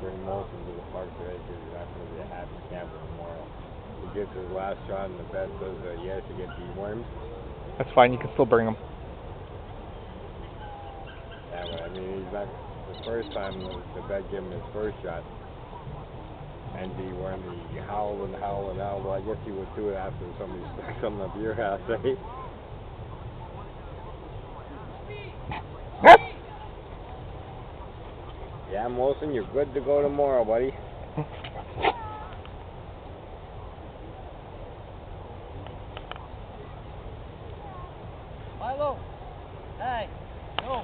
bring molson to the park today because he's not going to be a happy camper tomorrow. He gets his last shot and the bet says that he has to get dewormed. That's fine, you can still bring him. Yeah, but I mean, he's not, the first time the bet gave him his first shot and dewormed, he howled and howled and howled. Well, I guess he would do it after somebody stuck something up your ass, eh? Yeah, Molson, you're good to go tomorrow, buddy. Milo, hey, go.